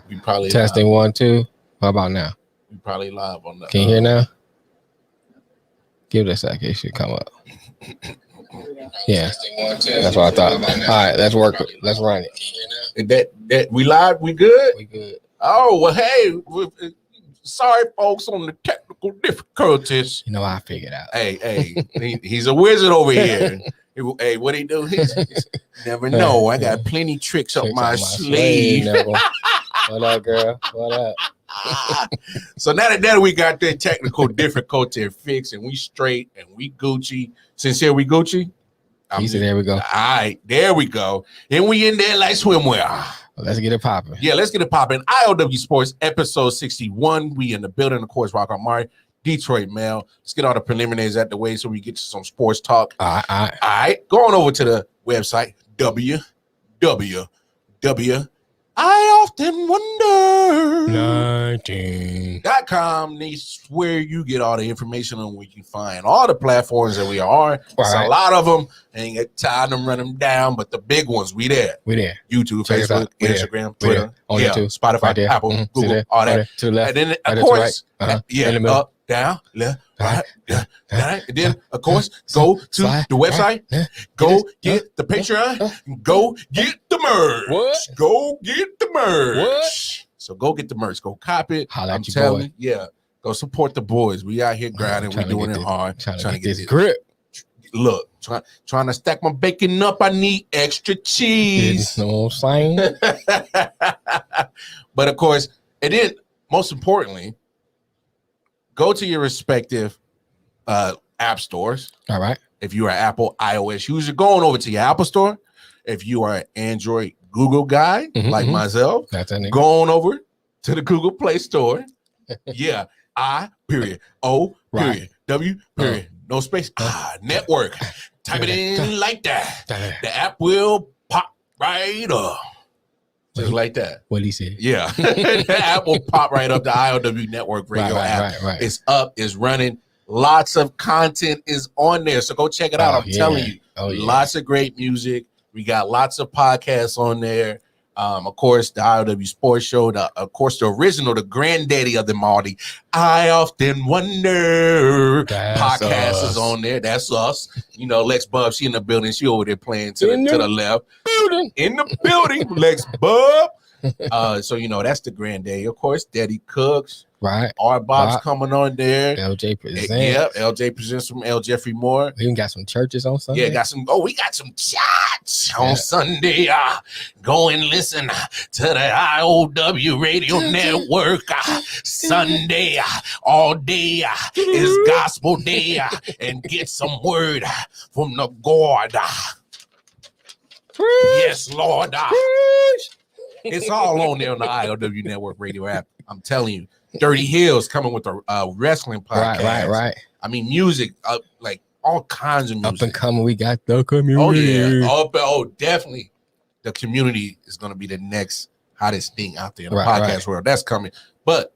We probably testing live. 1, 2. How about now? We probably live on the. Can you hear now? Give it a second. It should come up. Yeah, that's what I thought. All right, let's work. Let's run it. That we live. We good. We good. Oh well, hey. Sorry, folks, on the technical difficulties. You know, I figured out. Hey, he's a wizard over here. Hey, what he do? He's never know. I got plenty tricks up my sleeve. What up, girl? What up? So now that we got that technical difficulty fixed and we straight and we Gucci. Sincere, we Gucci? He said, there we go. All right, there we go. And we in there like swimwear. Well, let's get it popping. Yeah, let's get it popping. I.O.W. Sports, episode 61. We in the building, of course, Rock Amari, Detroit Mail. Let's get all the preliminaries out the way so we get to some sports talk. All right. Going over to the website, I.O.W. This where you get all the information on where you can find all the platforms that we are. There's a lot of them. I ain't got time to run them down, but the big ones, we there. YouTube, Facebook, Instagram, Twitter, Spotify, right Apple, Google, all that. To the left, and then, of course, up, down, left, right. And then, of course, go to the website, go get the Patreon, go get the merch. Go get the merch. So go get the merch. Go cop it. I'm telling you, go support the boys. We out here grinding. We doing it hard. Trying to get this grip. Look, trying to stack my bacon up. I need extra cheese. You know what I'm saying? But of course, and then most importantly, go to your respective app stores. All right. If you are Apple, iOS user, going over to your Apple store. If you are an Android, Google guy like myself, going over to the Google Play Store. Yeah, I.O.W. No space. Network. Type it in like that. The app will pop right up. Just like that. What he said. Yeah. The app will pop right up. The I.O.W. Network radio app. It's up. It's running. Lots of content is on there. So go check it out. I'm telling you. Lots of great music. We got lots of podcasts on there. Of course, the I.O.W. Sports Show, of course, the original, the granddaddy of them all, the I Often Wonder podcast is on there. That's us. You know, Lex Bub, she in the building. She over there playing to the left. In the building, Lex Bub. So, you know, that's the granddaddy. Of course, Daddy Cooks. Right. R. Bob's coming on there. LJ Presents. Yeah, LJ Presents from L. Jeffrey Moore. We even got some churches on Sunday. Yeah, we got some church on Sunday. Go and listen to the I.O.W. Radio Network. Sunday, all day is gospel day. And get some word from the God. Yes, Lord. It's all on there on the I.O.W. Network radio app. I'm telling you. Dirty Hills coming with a wrestling podcast. Right. I mean, music, like all kinds of music. Up and coming, we got the community. Oh, yeah. Definitely. The community is going to be the next hottest thing out there in the podcast world. That's coming. But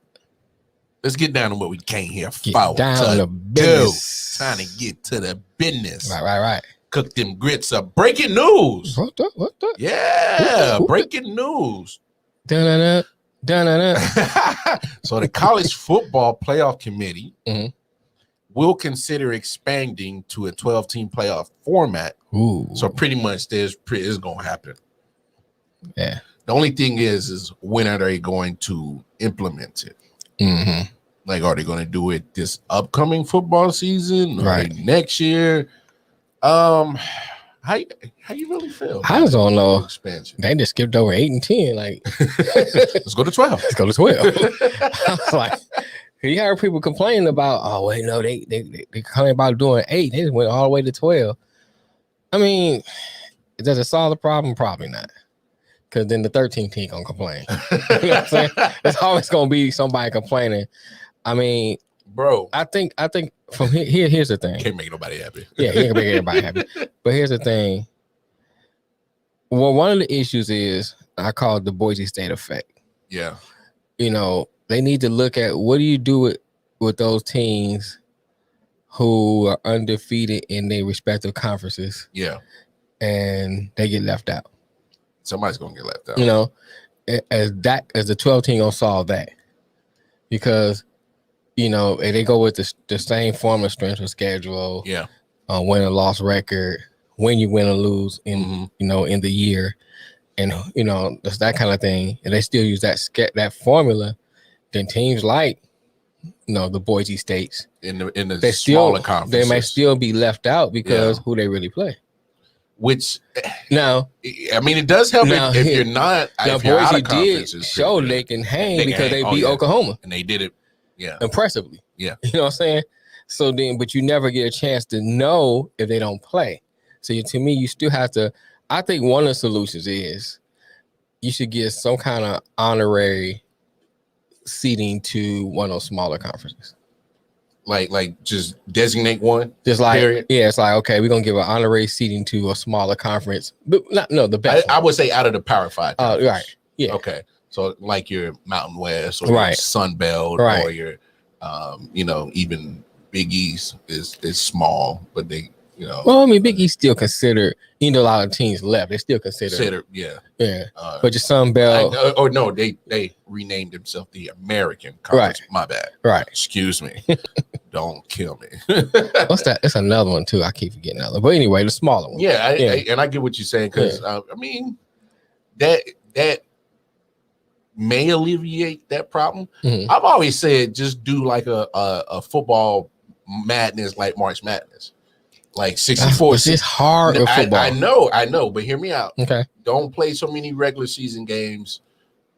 let's get down to what we came here for. Down to business. Trying to get to the business. Right. Cook them grits up. Breaking news. What the? Yeah, breaking news. Dun-dun-dun. So the college football playoff committee will consider expanding to a 12-team playoff format. Ooh. So pretty much it's going to happen. Yeah. The only thing is when are they going to implement it? Like, are they going to do it this upcoming football season or next year? How you really feel? I just don't know. Expansion. They just skipped over 8 and 10. Like, let's go to 12. Let's go to 12. I was like, you heard people complaining about, oh wait, no, they complain about doing 8. They just went all the way to 12. I mean, does it solve the problem? Probably not. Because then the 13th team gonna complain. You know what I'm saying? There's always gonna be somebody complaining. I mean, bro, I think from here's the thing. Can't make nobody happy. Yeah, you can't make everybody happy. But here's the thing. Well, one of the issues is I call it the Boise State effect. Yeah. You know, they need to look at what do you do with those teams who are undefeated in their respective conferences. Yeah. And they get left out. Somebody's gonna get left out. You know, as the 12 team gonna solve that, because and they go with the same form of strength of schedule, win and loss record, when you win or lose in in the year, and that's that kind of thing, and they still use that formula. Then teams like the Boise States in the smaller conferences, they might still be left out because who they really play. Which now, I mean, it does help if you're not. Now, if you're Boise out of did show they can hang because they beat Oklahoma, and they did it, impressively. Yeah, you know what I'm saying. So then, but you never get a chance to know if they don't play. So to me, you still have to. I think one of the solutions is you should get some kind of honorary seating to one of those smaller conferences. Like just designate one. Just like period. Yeah, it's like, okay, we're gonna give an honorary seating to a smaller conference, but the best. I would say out of the Power 5. Right. Yeah. Okay. So like your Mountain West or your Sun Belt or your even Big East is small, but they Well, I mean, Big East still considered. A lot of teams left. They still consider. Yeah. But your Sun Belt. No, they renamed themselves the American Conference. My bad. Right. Excuse me. Don't kill me. What's that? It's another one too. I keep forgetting that one. But anyway, the smaller one. Yeah, I get what you're saying, because I mean that may alleviate that problem. I've always said just do like a football madness like March Madness. Like 64. It's hard with football. I know, but hear me out. Okay. Don't play so many regular season games.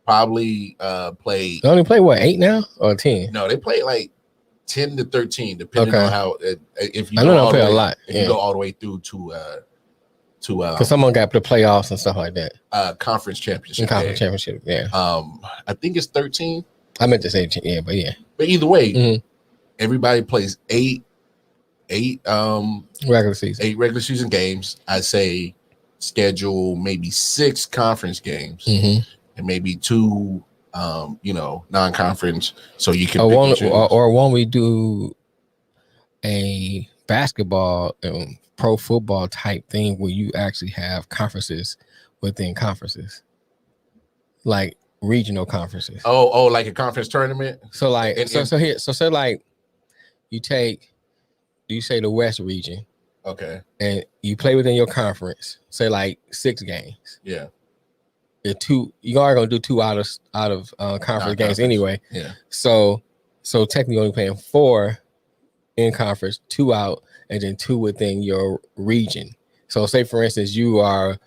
Probably play. They only play what, 8 now or 10? No, they play like 10 to 13, depending on how. If you I know they play a lot. If you go all the way through to because someone got the playoffs and stuff like that. Conference championship. Yeah. I think it's 13. I meant to say 10, yeah, but yeah. But either way, everybody plays 8 regular season. 8 regular season games. I say schedule maybe 6 conference games and maybe 2 non-conference, so you can or won't we do a basketball and pro football type thing where you actually have conferences within conferences, like regional conferences? Oh, like a conference tournament. So like so like you say the West region, okay, and you play within your conference, say like 6 games. Yeah. You are gonna do 2 out of conference games anyway. Yeah. So technically only playing 4 in conference, 2 out, and then 2 within your region. So say for instance you are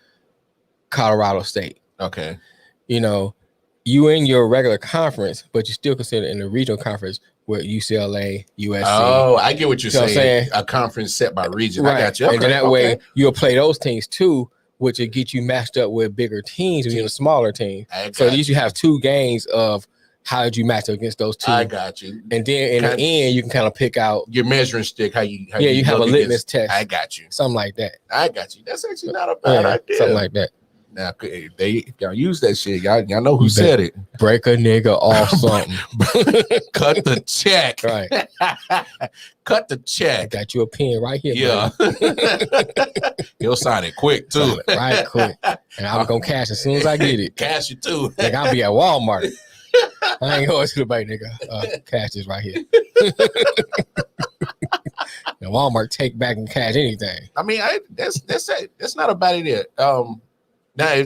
Colorado State. Okay. You in your regular conference, but you still consider in the regional conference with UCLA, USC. Oh, I get what you're saying. A conference set by region. Right. I got you. Okay, and then that way you'll play those teams too, which will get you matched up with bigger teams and smaller teams. So at least you have 2 games of how did you match up against those 2. I got you. And then in the end, you can kind of pick out your measuring stick. How you have a litmus test. I got you. Something like that. I got you. That's actually not a bad idea. Something like that. Now, y'all use that shit. Y'all know who said it. Break a nigga off something. Cut the check. Right. Cut the check. I got you a pen right here. Yeah. He'll sign it quick too. Right, quick. And I'm gonna cash as soon as I get it. Cash it too. Like I'll be at Walmart. I ain't going to the bank, nigga. Cash this right here. And Walmart take back and cash anything. I mean, that's not a bad idea. Now,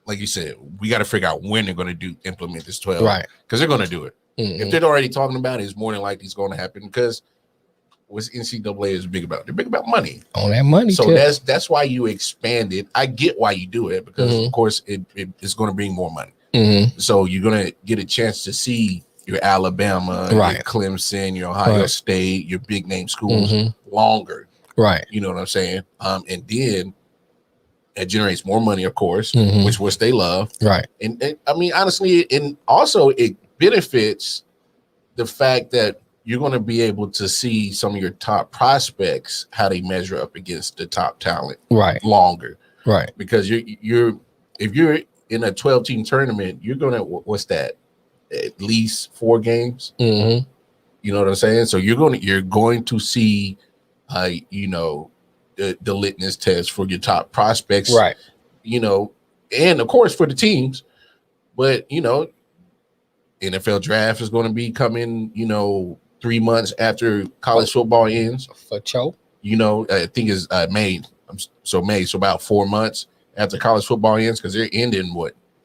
like you said, we got to figure out when they're going to implement this 12, right? Because they're going to do it. If they're already talking about it, it's more than likely it's going to happen, because what NCAA is big about? They're big about money. On that money, so that's why you expand it. I get why you do it, because of course it's going to bring more money. So you're going to get a chance to see your Alabama, right, your Clemson, your Ohio State, your big name schools longer. Right. You know what I'm saying? And then it generates more money, of course, which they love. Right. And I mean, honestly, and also it benefits the fact that you're going to be able to see some of your top prospects, how they measure up against the top talent, right, longer. Right. Because if you're in a 12-team tournament, you're going to, what's that? At least 4 games. You know what I'm saying? So you're going to see, the litmus test for your top prospects, right? And of course for the teams, But NFL draft is going to be coming, 3 months after college football ends. For sure. I think it's May. So about 4 months after college football ends, because they're ending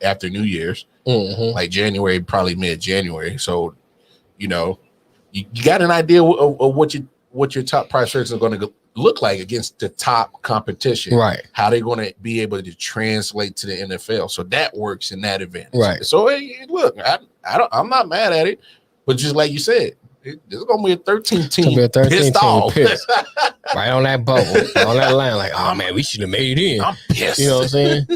after New Year's, like January, probably mid-January. So, you got an idea of what your top prospects are going to look like against the top competition, right? How they're going to be able to translate to the NFL. So that works in that event, right? So look, I'm not mad at it, but just like you said, there's going to be a 13 team pissed off. Right on that bubble, on that line, like, oh man, we should have made it in. I'm pissed. You know what I'm saying?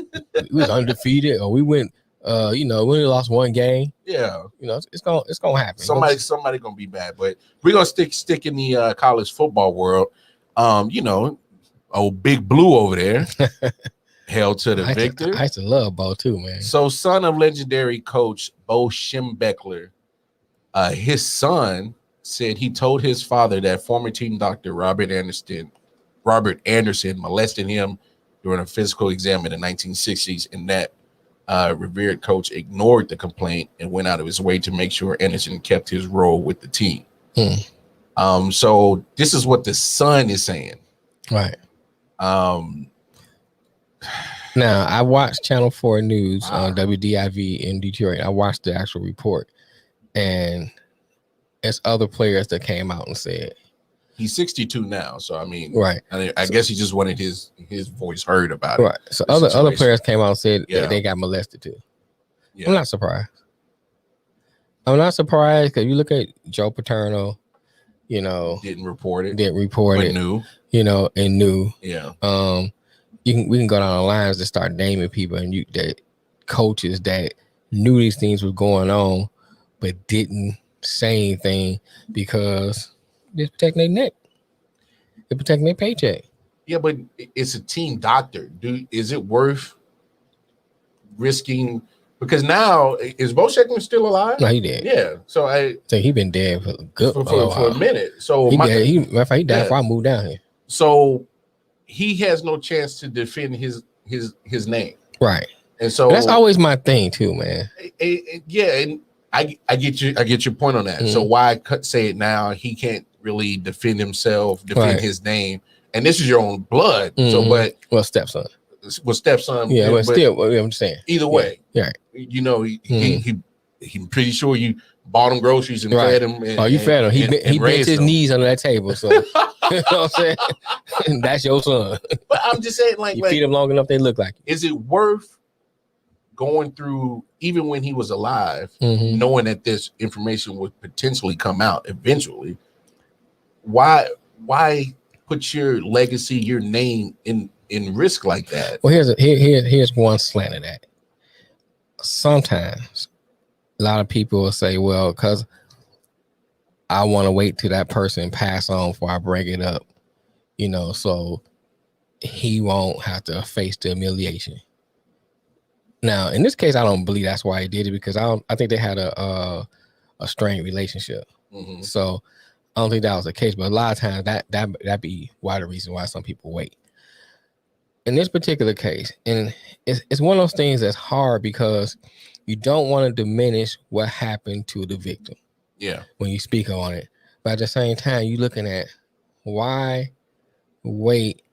We was undefeated, or we went, we only lost one game. Yeah, it's gonna happen. Somebody gonna be bad, but we're gonna stick in the college football world. Big Blue over there, held to the victor. I used to love Bo too, man. So, son of legendary coach Bo Schembechler, his son said he told his father that former team doctor Robert Anderson molested him during a physical exam in the 1960s, and that revered coach ignored the complaint and went out of his way to make sure Anderson kept his role with the team. So this is what the son is saying. Right. Now, I watched Channel 4 News on WDIV in Detroit. I watched the actual report, and it's other players that came out and said he's 62 now. So I mean, right. I guess he just wanted his voice heard about it. Right. So other players came out and said that they got molested too. Yeah. I'm not surprised. Because you look at Joe Paterno, didn't report it, but knew, and knew. Yeah. We can go down the lines and start naming people and that coaches that knew these things were going on, but didn't say anything because they're protecting their neck. They're protecting their paycheck. Yeah, but it's a team doctor. Is it worth risking? Because now, is Bo Schembechler still alive? No, he dead. Yeah. So I think he been dead for a minute. So he died before I moved down here. So he has no chance to defend his name. Right. And so that's always my thing too, man. Yeah, and I get your point on that. So why say it now? He can't really defend himself, his name, and this is your own blood. So, stepson. Yeah, but still, I'm saying. Either way, yeah. He pretty sure you bought him groceries and fed him. You fed him. He bent his knees under that table. So you know what I'm saying? That's your son. But I'm just saying, you feed him long enough, they look like you. Is it worth going through, even when he was alive, knowing that this information would potentially come out eventually? Why put your legacy, your name in risk like that? Well, here's one slant of that. Sometimes a lot of people will say, well, because I want to wait till that person pass on before I bring it up, so he won't have to face the humiliation. Now, in this case, I don't believe that's why he did it, because I think they had a strained relationship. So I don't think that was the case, but a lot of times that be the reason why some people wait. In this particular case, and it's one of those things that's hard because you don't want to diminish what happened to the victim. Yeah. When you speak on it. But at the same time, you're looking at why wait.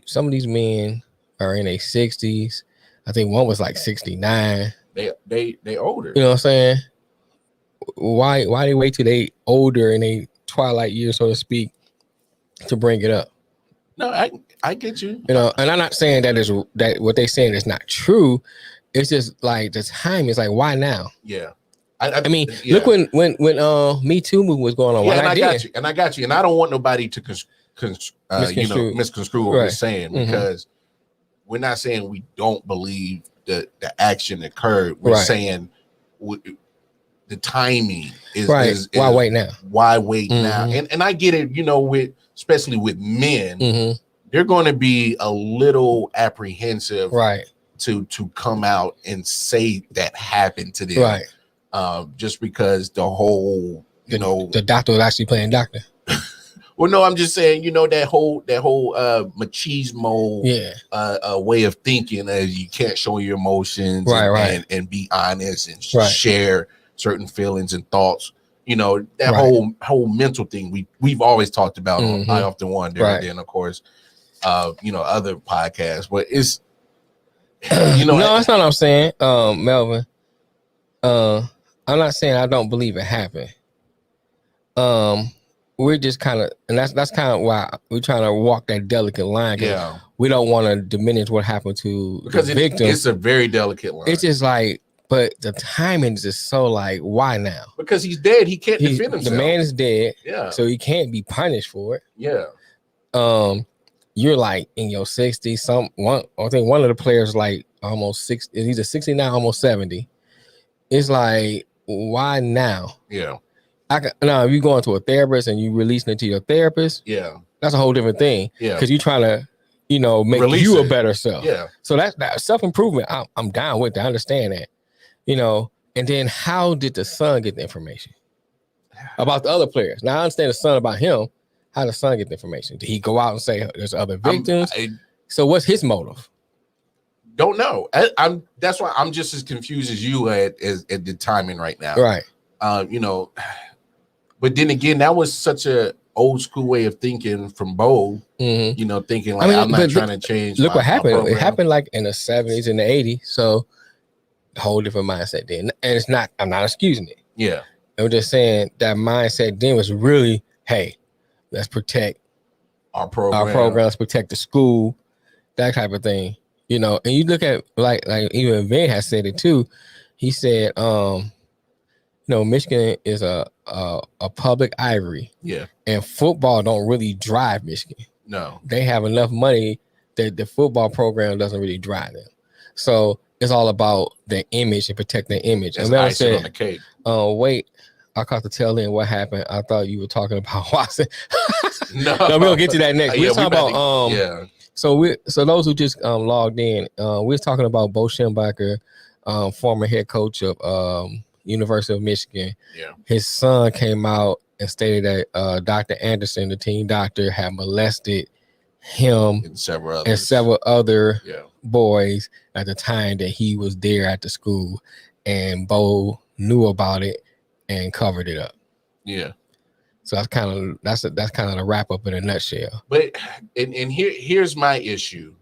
Some of these men are in their 60s. I think one was like 69. They older. You know what I'm saying? Why they wait till they older in a twilight year, so to speak, to bring it up? No, I get you. And I'm not saying that what they're saying is not true. It's just like the time is like, why now? Yeah. I mean, look when Me Too movement was going on. Yeah, I got you. And I don't want nobody to misconstrue what we're saying, because we're not saying we don't believe that the action occurred. We're saying the timing is right. Why wait now? Why wait now? And I get it. Especially with men, they're going to be a little apprehensive, right, to come out and say that happened to them, right? Just because the whole, the doctor was actually playing doctor. Well, no, I'm just saying, that whole machismo way of thinking, as you can't show your emotions and be honest and share certain feelings and thoughts. That whole mental thing we've always talked about on I Often Wonder, and then of course, other podcasts. But it's no, that's not what I'm saying, Melvin. I'm not saying I don't believe it happened. We're just kind of, and that's kind of why we're trying to walk that delicate line. Yeah, we don't want to diminish what happened to the victim. It's a very delicate line. It's just like, but the timing is just so like, why now? Because he's dead. He can't defend himself. The man is dead. Yeah, so he can't be punished for it. Yeah. You're like in your 60s. I think one of the players like almost 60. He's a 69, almost 70. It's like, why now? Yeah. Now, if you go into a therapist and you releasing it to your therapist, that's a whole different thing. Yeah, because you're trying to, make release you a better self. Yeah. So that self-improvement, I'm down with that. I understand that. And then how did the son get the information about the other players? Now I understand the son about him. How did the son get the information? Did he go out and say there's other victims? So what's his motive? Don't know. That's why I'm just as confused as you at the timing right now. Right. But then again, that was such a old school way of thinking from Bo. Thinking like, I'm not trying to change. Look what happened. It happened like in the 70s and the 80s. So a whole different mindset then. And it's not, I'm not excusing it. Yeah. I'm just saying that mindset then was really, hey, let's protect our program. Let's protect the school, that type of thing. And you look at like even Vin has said it too. He said, Michigan is a public ivory. Yeah. And football don't really drive Michigan. No. They have enough money that the football program doesn't really drive them. So it's all about the image and protect the image. That's icing on the cake. Wait, I caught the tail end. What happened? I thought you were talking about Watson. No, we'll get to that next. We're talking about So those who just logged in, we're talking about Bo Schembechler, former head coach of University of Michigan. Yeah. His son came out and stated that Dr. Anderson, the team doctor, had molested him and several other boys at the time that he was there at the school, and Bo knew about it and covered it up. Yeah. So that's kind of the wrap up in a nutshell. But and here's my issue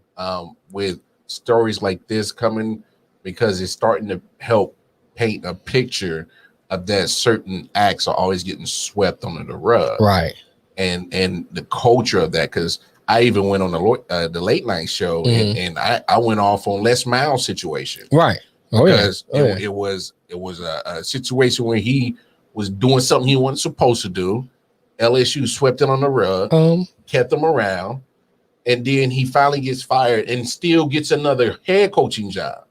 with stories like this coming, because it's starting to help paint a picture of that certain acts are always getting swept under the rug, right? And the culture of that, because I even went on the late night show and I went off on Les Miles' situation, right? Because it was a situation where he was doing something he wasn't supposed to do. LSU swept it on the rug, kept him around, and then he finally gets fired and still gets another head coaching job.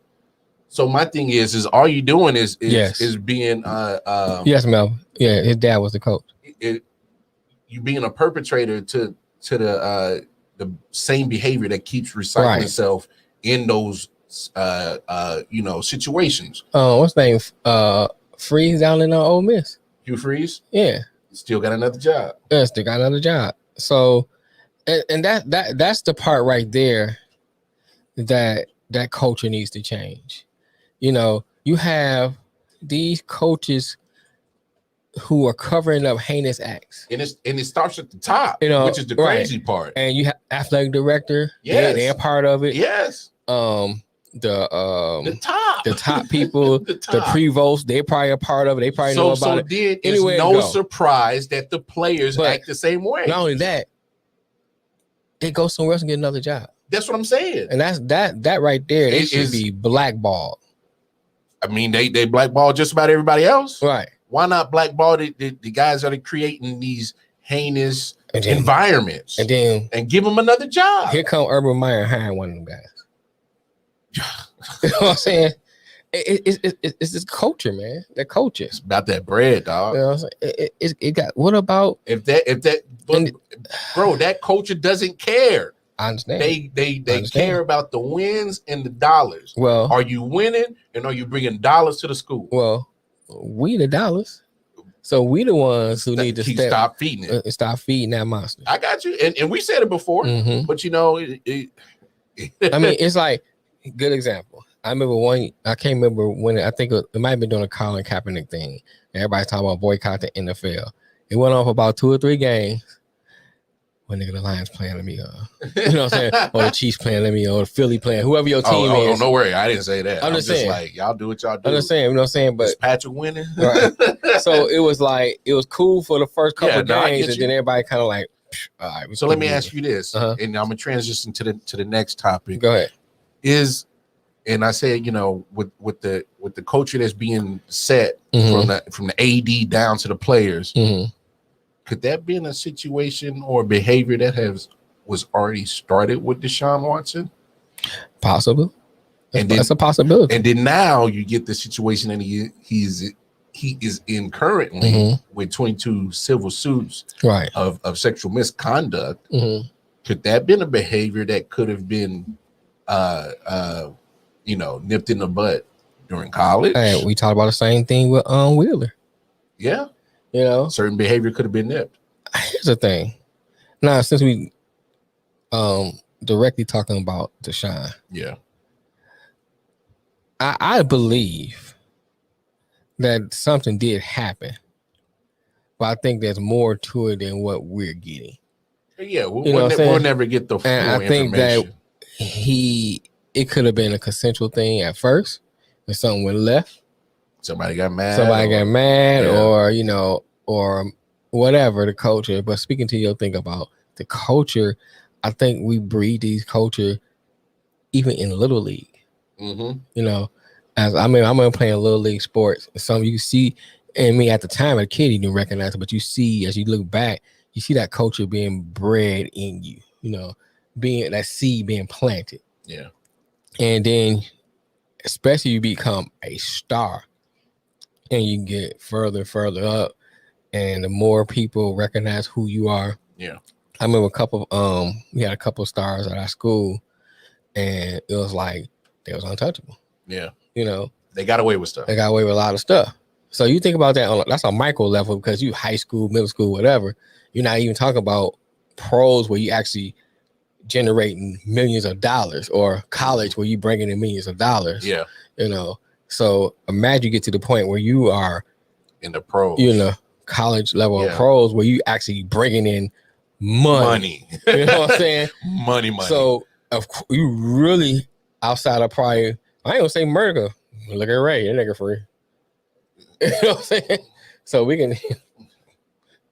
So my thing is all you doing is being yes, Mel. Yeah, his dad was the coach. You being a perpetrator to the same behavior that keeps recycling itself in those situations. What's his name? Freeze down in Ole Miss. Hugh Freeze? Yeah. Still got another job. Yeah, still got another job. So and that's the part right there that culture needs to change. You have these coaches who are covering up heinous acts. And it starts at the top, which is the crazy part. And you have athletic director, they're part of it. Yes. The top people, the prevost, they probably a part of it. They probably know about it. Then anyway, it's no surprise that the players act the same way. Not only that, they go somewhere else and get another job. That's what I'm saying. And that's that right there. They should be blackballed. I mean, they blackball just about everybody else. Right. Why not blackball the guys that are creating these heinous environments and give them another job? Here come Urban Meyer hiring one of them guys. You know what I'm saying? It's this culture, man. That culture. It's about that bread, dog. You know what I'm saying? It got. What about bro? That culture doesn't care. I understand. They care about the wins and the dollars. Well, are you winning and are you bringing dollars to the school? Well, we the dollars. So we the ones who need to stop feeding it. Stop feeding that monster. I got you. And we said it before, but you know, I mean, it's like, good example. I remember I can't remember when, I think it might have been doing a Colin Kaepernick thing. Everybody's talking about boycott the NFL. It went on for about 2 or 3 games. When nigga the Lions playing, let me you know what I'm saying? Or the Chiefs playing, let me or the Philly playing, whoever your team is. Oh, no worry, I didn't say that. I'm just like, y'all do what y'all do. Understand, you know what I'm saying? But is Patrick winning. Right. So it was like, it was cool for the first couple of games, and then everybody kind of like, all right. So let me ask you this, and I'm gonna transition to the next topic. Go ahead. And I said, you know, with the culture that's being set from the AD down to the players, could that be in a situation or behavior that was already started with Deshaun Watson? Possible. That's a possibility. And then now you get the situation that he is in currently with 22 civil suits of sexual misconduct. Could that been a behavior that could have been you know, nipped in the butt during college? Hey, we talked about the same thing with Wheeler. Yeah. You know, certain behavior could have been nipped. Here's the thing. Now, since we directly talking about Deshaun, yeah, I believe that something did happen, but I think there's more to it than what we're getting. Yeah, we'll never get the full information. I think that it could have been a consensual thing at first, and something went left. Somebody got mad, or you know, or whatever the culture. But speaking to your thing about the culture, I think we breed these culture even in Little League. You know, as I remember playing Little League sports. Some you see, and me at the time, a kid, you didn't recognize it, but you see as you look back, you see that culture being bred in you. You know, being that seed being planted. Yeah, and then especially you become a star, and you get further and further up, and the more people recognize who you are. Yeah, I remember we had a couple of stars at our school, and it was like they was untouchable. Yeah, you know, they got away with stuff. They got away with a lot of stuff. So you think about that that's a micro level, because you high school, middle school, whatever. You're not even talking about pros where you actually generating millions of dollars, or college where you bringing in millions of dollars. Yeah, you know. So imagine you get to the point where you are in the pros, you know, college level of pros, where you actually bringing in money. You know what I'm saying? money. So you really outside of probably, I ain't gonna say murder. Look at Ray, that nigga free. You know what I'm saying? So we can,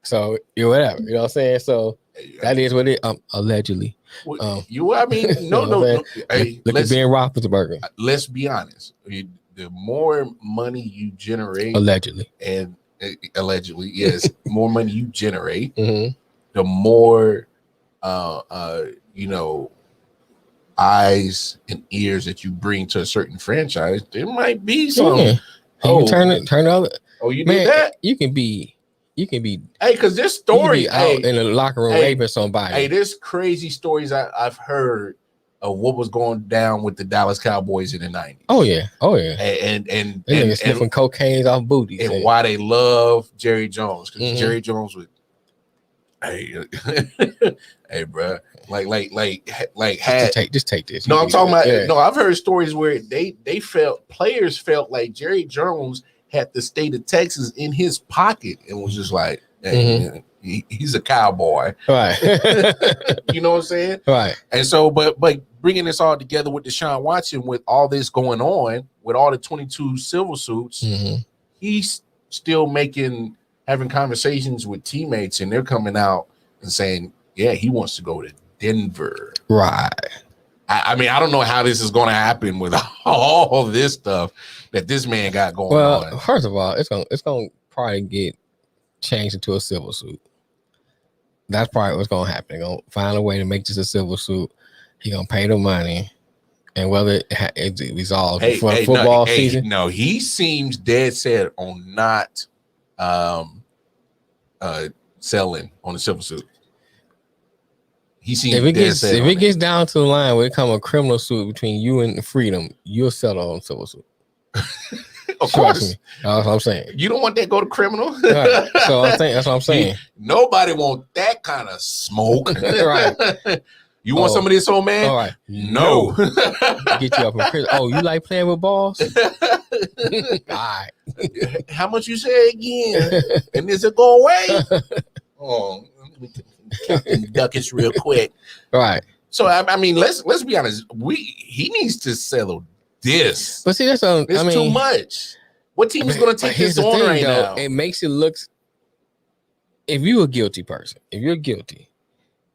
so you whatever. You know what I'm saying? So that is what it allegedly. I mean, no. Hey, look at Ben Roethlisberger. Let's be honest. The more money you generate, allegedly, yes, more money you generate, the more, you know, eyes and ears that you bring to a certain franchise. There might be some. Yeah. Turn the other. Oh, you did that? You can be. Hey, because this story out in the locker room raping somebody. Hey, there's crazy stories I've heard of what was going down with the Dallas Cowboys in the 90s. Oh yeah. And sniffing cocaine off booties. And why they love Jerry Jones, because Jerry Jones would, hey, bro, just take this. No, I'm talking about. No, I've heard stories where players felt like Jerry Jones had the state of Texas in his pocket and was just like, hey, he's a cowboy, right? You know what I'm saying, right? And so, but bringing this all together with Deshaun Watson, with all this going on, with all the 22 civil suits, he's still having conversations with teammates, and they're coming out and saying, yeah, he wants to go to Denver, right? I mean, I don't know how this is going to happen with all this stuff that this man got going on. Well, first of all, it's gonna probably get changed into a civil suit. That's probably what's gonna happen. They're gonna find a way to make this a civil suit. He gonna pay the money, and whether it's resolved for football season. No, he seems dead set on not selling on the civil suit. He seems if it gets down to the line where it come a criminal suit between you and freedom, you'll settle on civil suit. Of course. That's what I'm saying. You don't want that to go to criminal. Right. So I think that's what I'm saying. Nobody want that kind of smoke. Right. You want some of this, old man? All right. No. Get you up in prison. Oh, you like playing with balls? All right. How much you say again? And does it go away? Oh, let me count them ducats real quick. Right. So I mean, let's be honest. He needs to settle this. But see, that's too much. What team is going to take this on right now? It makes it look. If you're a guilty person, if you're guilty,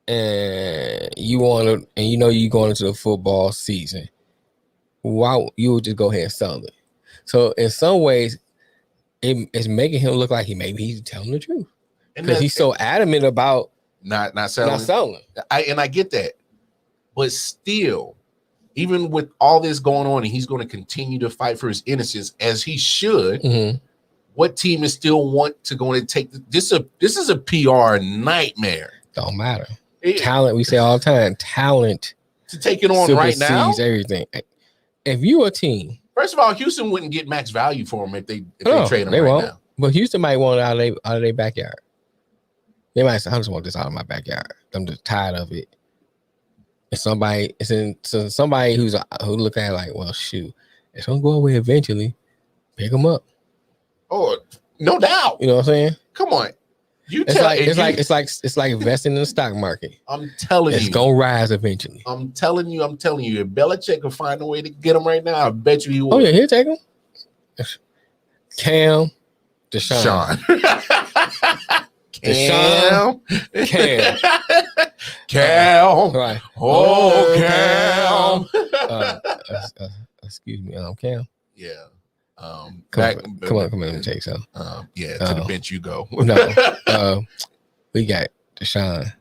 and you want to, and you know you're going into the football season, why you would just go ahead and sell it? So in some ways, it's making him look like he's telling the truth because he's so adamant about not selling. I get that, but still, even with all this going on, and he's going to continue to fight for his innocence as he should. Mm-hmm. What team is still want to go and take this? This is a PR nightmare. Don't matter. Talent, we say all the time. Talent to take it on right now. Everything. If you a team, first of all, Houston wouldn't get max value for him if they trade him they right won't. Now. But Houston might want it out of their backyard. They might say, "I just want this out of my backyard. I'm just tired of it." And somebody who look at it like, "Well, shoot, it's gonna go away eventually. Pick them up." Oh, no doubt. You know what I'm saying? Come on. It's like investing in the stock market. I'm telling you, it's gonna rise eventually. I'm telling you. If Belichick can find a way to get him right now, I bet you he will. Oh yeah, he'll take him. Cam, Deshaun. Cam. Right. Oh, Cam. Excuse me, Cam. Yeah. Come on, and take some. To the bench you go. No, we got Deshaun,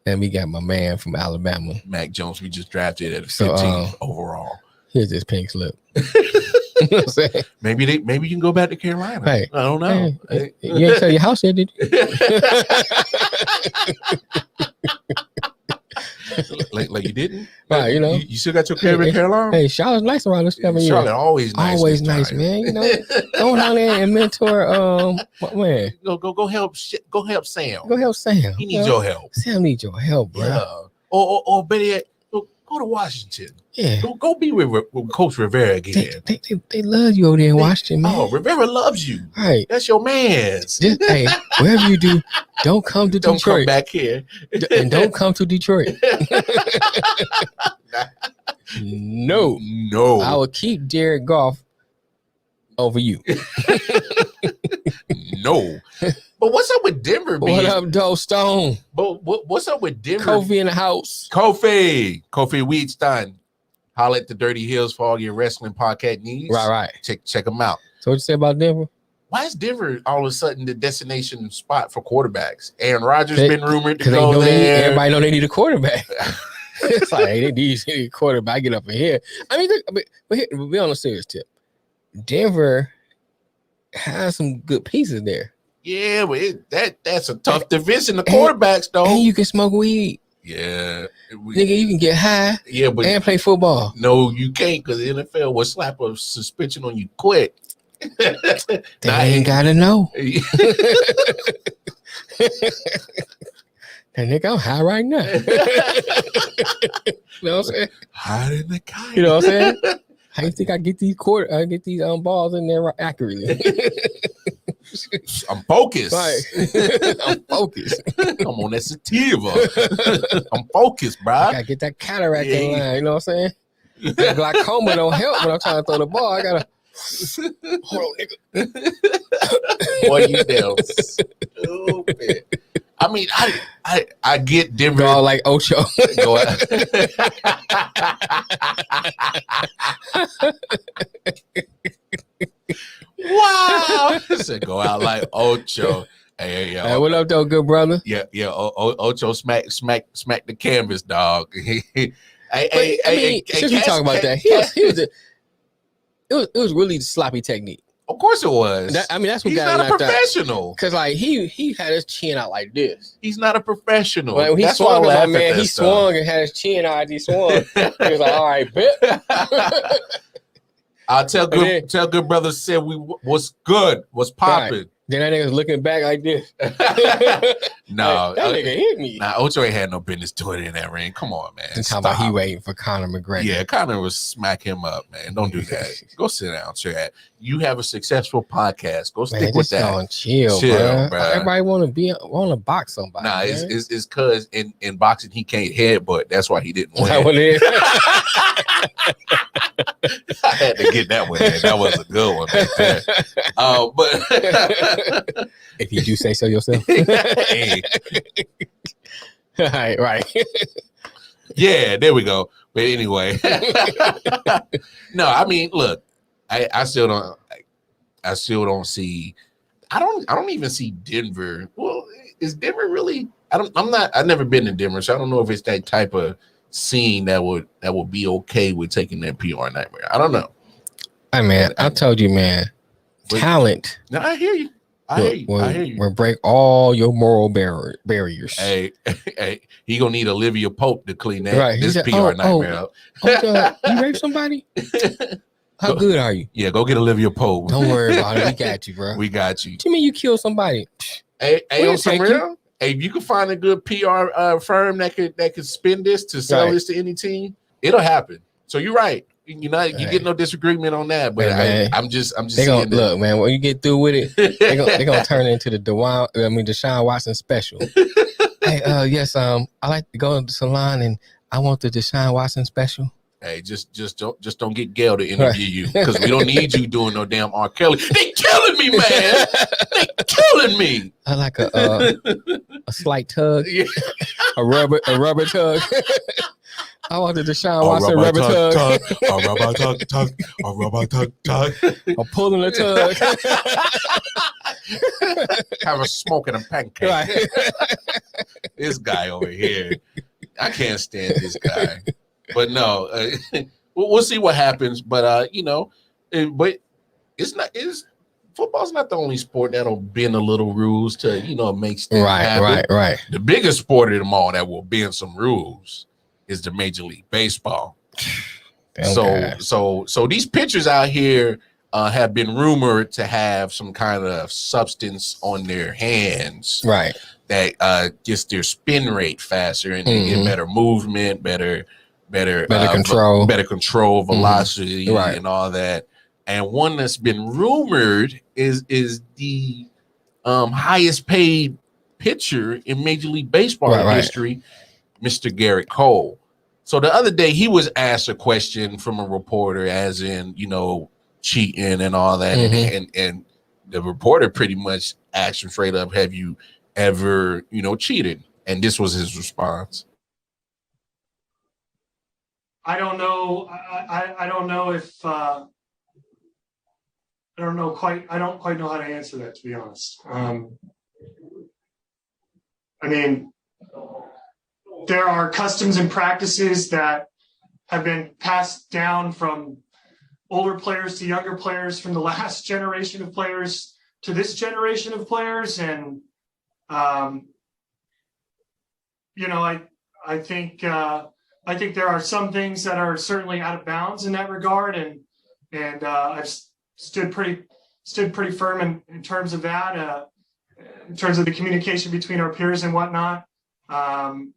and we got my man from Alabama, Mac Jones. We just drafted at 15th overall. Here's this pink slip. You know what I'm saying? Maybe you can go back to Carolina. Hey, I don't know. Hey, you ain't sell your house yet, did you? like you didn't? Right, you know. You still got your crib in Carolina? Hey, Charlotte's nice around this time of year. Charlotte always nice. Always nice, man. You know, go down there and mentor man. Go help Sam. Go help Sam. He needs your help. Sam needs your help, bro. Yeah. Or better yet, go to Washington. Yeah. Go be with Coach Rivera again. They love you over there in Washington, man. Oh, Rivera loves you. Right. That's your man's. Hey, wherever you do, don't come to Detroit. Don't come back here. And don't come to Detroit. No. I will keep Jared Goff over you. No. But what's up with Denver? What up, Doe Stone? But what's up with Denver? Kofi in the house. Kofi Wheatstein. Holla at the Dirty Hills for all your wrestling podcast needs. Right. Check them out. So what you say about Denver? Why is Denver all of a sudden the destination spot for quarterbacks? Aaron Rodgers been rumored to go there. Everybody know they need a quarterback. It's like, hey, they need a quarterback. Get up in here. I mean, but here, we'll be on a serious tip. Denver has some good pieces there. Yeah, but that's a tough division. The quarterbacks, though. And you can smoke weed. Yeah. Nigga, you can get high and play football. No, you can't, because the NFL will slap a suspension on you quick. They ain't got to know. That nigga, I'm high right now. You know what I'm saying? High in the kite. You know what I'm saying? How you think I get these balls in there accurately? I'm focused. Right. I'm focused. I'm on that sativa. I'm focused, bro. I gotta get that cataract in line. You know what I'm saying? That glaucoma don't help when I'm trying to throw the ball. I gotta hold on, nigga. Boy, you damn stupid. I mean, I get Denver. All like Ocho. Go out. Wow. Said go out like Ocho. Hey, what up, though, good brother? Yeah. Ocho smack the canvas, dog. Since we talk about that, it was really sloppy technique. Of course it was. That's what he's got not a professional. Because like he had his chin out like this. He's not a professional. When he swung, man, he swung and had his chin out. He swung. He was like, "All right, bet." I'll tell good brother said was good, was popping. Right. Then that nigga's looking back like this. No, like, that nigga hit me. Nah, Ocho ain't had no business doing it in that ring. Come on, man. Talking about he waiting for Conor McGregor. Yeah, Conor was smack him up, man. Don't do that. Go sit down, Chad. You have a successful podcast. Go stick with that. Chill, bro. Everybody want to box somebody. Nah, it's because in boxing he can't headbutt. That's why he didn't win. I had to get that one in. That was a good one right there. But if you do say so yourself. Right. Yeah, there we go. But anyway. No, I mean, look, I still don't see. I don't even see Denver. Well, is Denver really? I've never been to Denver, so I don't know if it's that type of scene that would be okay with taking that PR nightmare. I don't know. Hey man, I told you, man. Talent. No, I hear you. I hear you. We'll break all your moral barriers. Hey, he gonna need Olivia Pope to clean that this PR nightmare up. You raped somebody? How good are you? Yeah, go get Olivia Pope. Don't worry about it. We got you, bro. We got you. What you mean you killed somebody? Hey, on some real? Hey, if you can find a good PR firm that could spin this to sell this to any team, it'll happen. So you're right. You get no disagreement on that, but I'm just they gonna look, man. When you get through with it, they gonna turn it into the Deshaun Watson special. Hey, yes, I like to go to the salon and I want the Deshaun Watson special. Hey, just don't get Gail to interview you because we don't need you doing no damn R. Kelly. They killing me, man. They killing me. I like a slight tug, a rubber tug. I want the Deshaun Watson rubber tug. A rubber tug. I'm pulling the tug. Have a smoking a pancake. Right. This guy over here, I can't stand this guy. But no, we'll see what happens. But but football's not the only sport that'll bend a little rules to make things happen. Right. The biggest sport of them all that will bend some rules is the Major League Baseball. So these pitchers out here have been rumored to have some kind of substance on their hands, right? That gets their spin rate faster and they get better movement, better control, velocity, and all that. And one that's been rumored is the highest paid pitcher in Major League Baseball history, Mr. Garrett Cole. So the other day he was asked a question from a reporter, as in cheating and all that, and the reporter pretty much asked him straight up, "Have you ever cheated?" And this was his response. I don't know. I don't know if I don't quite know how to answer that, to be honest. I mean, there are customs and practices that have been passed down from older players to younger players, from the last generation of players to this generation of players, and I think there are some things that are certainly out of bounds in that regard, and I've stood pretty firm in terms of that, in terms of the communication between our peers and whatnot. And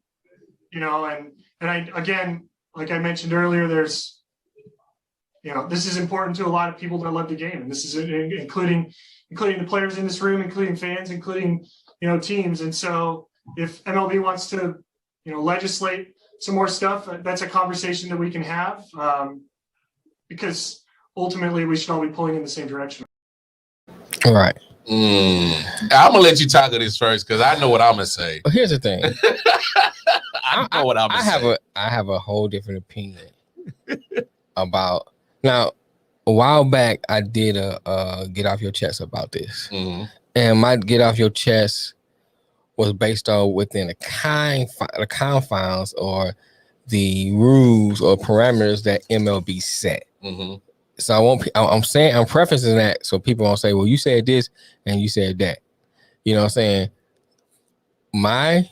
I, again, like I mentioned earlier, there's, this is important to a lot of people that love the game, and this is including the players in this room, including fans, including teams. And so if MLB wants to legislate some more stuff, that's a conversation that we can have, because ultimately we should all be pulling in the same direction. All right. I'm gonna let you tackle this first because I know what I'm gonna say. Well, here's the thing. I know what I'm gonna say. I have a whole different opinion about. Now, a while back, I did a get off your chest about this, and my get off your chest was based on within the confines or the rules or parameters that MLB set. So I'm prefacing that so people won't say, well, you said this and you said that. You know what I'm saying? My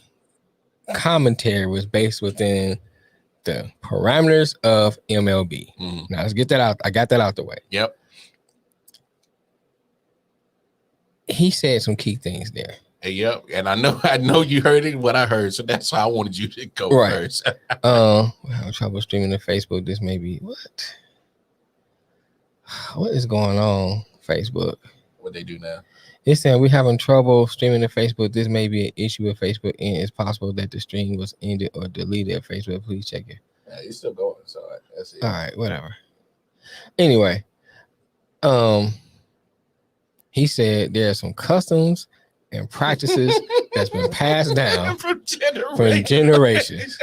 commentary was based within the parameters of MLB. Now let's get that out. I got that out the way. Yep. He said some key things there. Yep. And I know you heard it, what I heard. So that's why I wanted you to go first. We're having trouble streaming to Facebook. This may be what is going on, Facebook? What they do now? It's saying we're having trouble streaming to Facebook. This may be an issue with Facebook, and it's possible that the stream was ended or deleted at Facebook. Please check it. Yeah, it's still going, so that's it. All right, whatever. Anyway, he said there are some customs and practices that's been passed down from generations.